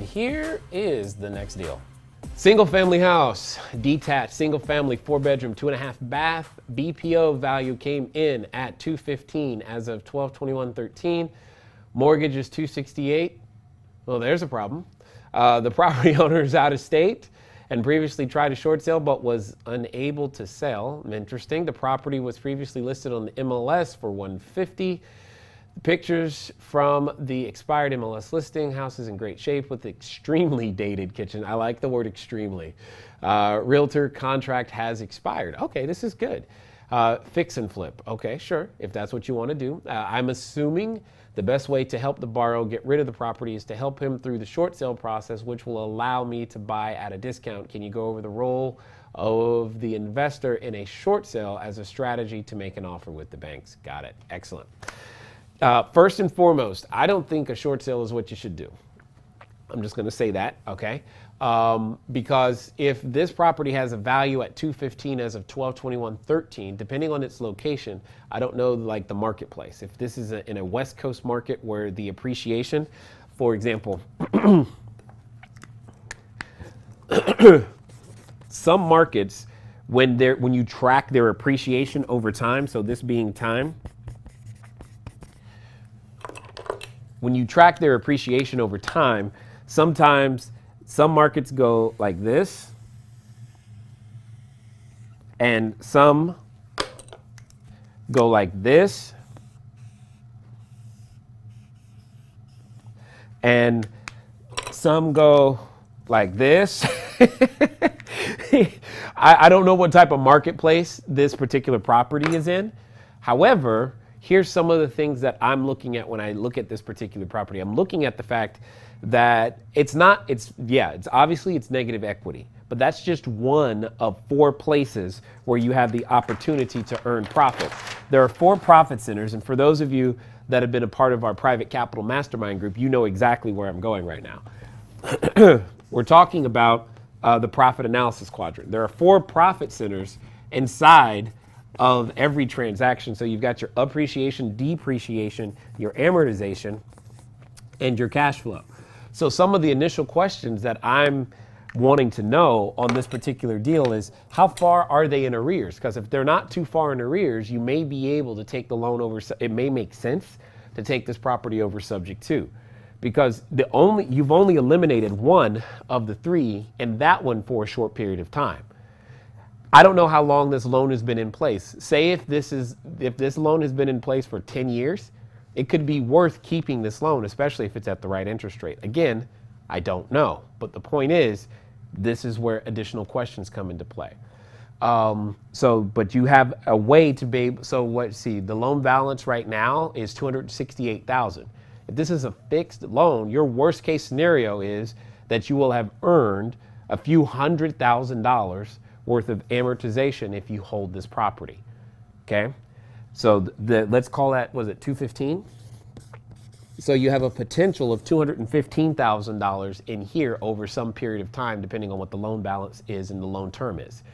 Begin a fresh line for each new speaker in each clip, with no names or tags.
And here is the next deal. Single family house, detached, single family, 4-bedroom, 2.5 bath. BPO value came in at $215 as of 12/21/13. Mortgage is $268. Well, there's a problem. The property owner is out of state and previously tried a short sale but was unable to sell. Interesting. The property was previously listed on the MLS for $150. The pictures from the expired MLS listing. House is in great shape with extremely dated kitchen. I like the word extremely. Realtor contract has expired. Okay, this is good. Fix and flip. Okay, sure, if that's what you want to do. I'm assuming the best way to help the borrower get rid of the property is to help him through the short sale process, which will allow me to buy at a discount. Can you go over the role of the investor in a short sale as a strategy to make an offer with the banks? Got it. Excellent. First and foremost, I don't think a short sale is what you should do. I'm just going to say that, okay? Because if this property has a value at $215 as of 12/21/13, depending on its location, I don't know like the marketplace. If this is in a West Coast market where the appreciation, for example, some markets when you track their appreciation over time, so this being time, when you track their appreciation over time, sometimes some markets go like this, and some go like this, and some go like this. I don't know what type of marketplace this particular property is in. However, here's some of the things that I'm looking at when I look at this particular property. I'm looking at the fact that it's obviously it's negative equity, but that's just one of 4 places where you have the opportunity to earn profit. There are 4 profit centers, and for those of you that have been a part of our private capital mastermind group, you know exactly where I'm going right now. We're talking about the profit analysis quadrant. There are 4 profit centers inside of every transaction. So you've got your appreciation, depreciation, your amortization, and your cash flow. So some of the initial questions that I'm wanting to know on this particular deal is how far are they in arrears? Because if they're not too far in arrears, you may be able to take the loan over. It may make sense to take this property over subject to, because you've only eliminated one of the 3, and that one for a short period of time. I don't know how long this loan has been in place. Say if this loan has been in place for 10 years, it could be worth keeping this loan, especially if it's at the right interest rate. Again, I don't know, but the point is, this is where additional questions come into play. But you have a way to be, the loan balance right now is $268,000. If this is a fixed loan, your worst case scenario is that you will have earned a few $100,000 worth of amortization if you hold this property, okay? So let's call that, was it 215? So you have a potential of $215,000 in here over some period of time, depending on what the loan balance is and the loan term is.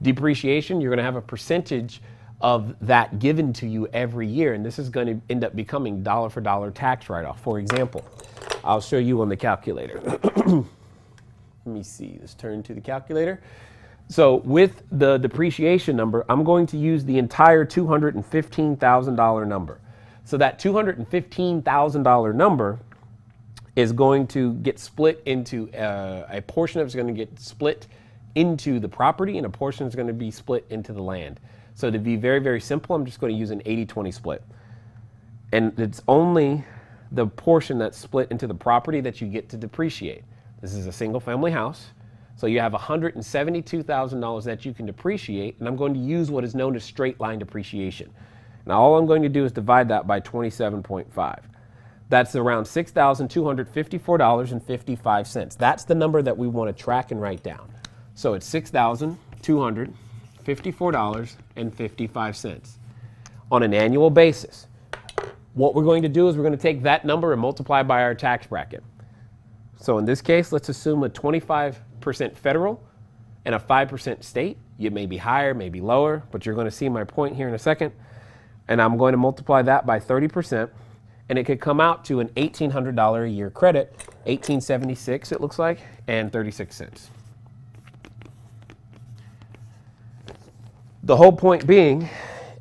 Depreciation, you're gonna have a percentage of that given to you every year, and this is gonna end up becoming dollar for dollar tax write-off. For example, I'll show you on the calculator. Let me see, let's turn to the calculator. So with the depreciation number, I'm going to use the entire $215,000 number. So that $215,000 number is going to get split into, a portion of it's going to get split into the property, and a portion is going to be split into the land. So to be very, very simple, I'm just going to use an 80-20 split. And it's only the portion that's split into the property that you get to depreciate. This is a single family house. So you have $172,000 that you can depreciate, and I'm going to use what is known as straight line depreciation. Now all I'm going to do is divide that by 27.5. That's around $6,254.55. That's the number that we want to track and write down. So it's $6,254.55 on an annual basis. What we're going to do is we're going to take that number and multiply by our tax bracket. So in this case, let's assume a 25% federal and a 5% state. It may be higher, may be lower, but you're going to see my point here in a second. And I'm going to multiply that by 30%. and it could come out to an $1,800 a year credit, $1,876 it looks like, and 36 cents. The whole point being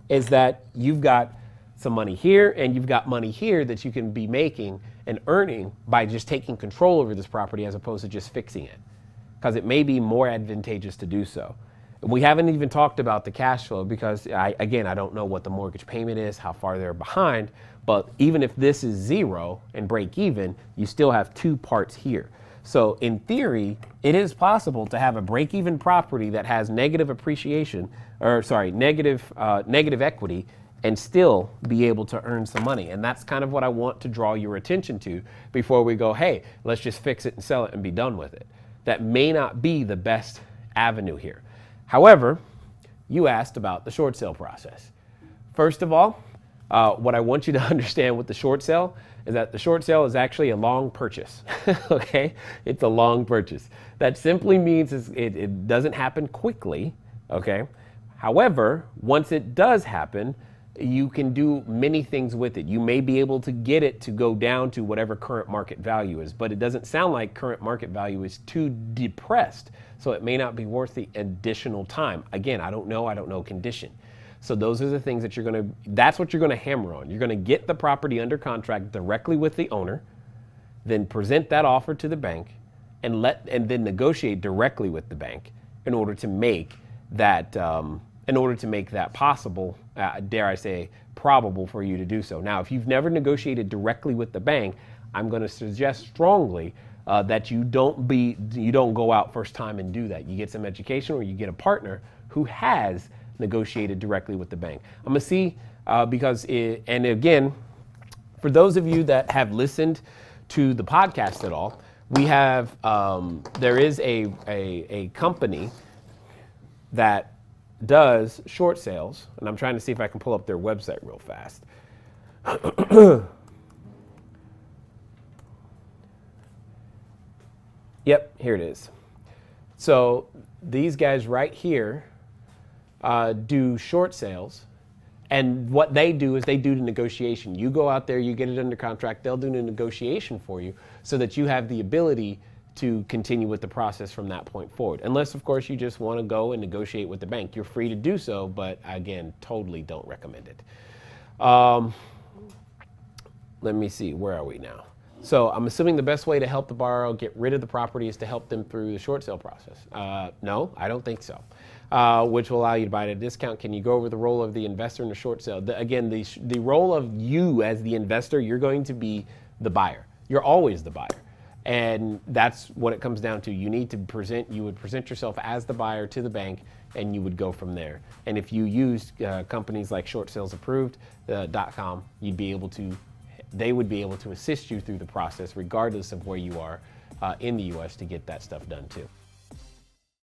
is that you've got some money here and you've got money here that you can be making and earning by just taking control over this property as opposed to just fixing it, because it may be more advantageous to do so. We haven't even talked about the cash flow because I don't know what the mortgage payment is, how far they're behind, but even if this is zero and break even, you still have two parts here. So in theory, it is possible to have a break even property that has negative appreciation, or sorry, negative equity, and still be able to earn some money. And that's kind of what I want to draw your attention to before we go, hey, let's just fix it and sell it and be done with it. That may not be the best avenue here. However, you asked about the short sale process. First of all, what I want you to understand with the short sale is that the short sale is actually a long purchase, okay? It's a long purchase. That simply means it doesn't happen quickly, okay? However, once it does happen, you can do many things with it. You may be able to get it to go down to whatever current market value is, but it doesn't sound like current market value is too depressed, so it may not be worth the additional time. Again, I don't know condition. So those are the things that that's what you're gonna hammer on. You're gonna get the property under contract directly with the owner, then present that offer to the bank, and then negotiate directly with the bank in order to make that possible, dare I say, probable for you to do so. Now, if you've never negotiated directly with the bank, I'm going to suggest strongly that you don't go out first time and do that. You get some education, or you get a partner who has negotiated directly with the bank. I'm going to see and again, for those of you that have listened to the podcast at all, we have there is a company that does short sales, and I'm trying to see if I can pull up their website real fast. Yep, here it is. So these guys right here do short sales, and what they do is they do the negotiation. You go out there, you get it under contract, they'll do the negotiation for you so that you have the ability to continue with the process from that point forward. Unless, of course, you just want to go and negotiate with the bank. You're free to do so, but again, totally don't recommend it. Let me see, where are we now? So I'm assuming the best way to help the borrower get rid of the property is to help them through the short sale process. No, I don't think so. Which will allow you to buy at a discount. Can you go over the role of the investor in a short sale? Again, the role of you as the investor, you're going to be the buyer. You're always the buyer. And that's what it comes down to. You need to you would present yourself as the buyer to the bank, and you would go from there. And if you use companies like shortsalesapproved.com, they would be able to assist you through the process regardless of where you are in the US to get that stuff done too.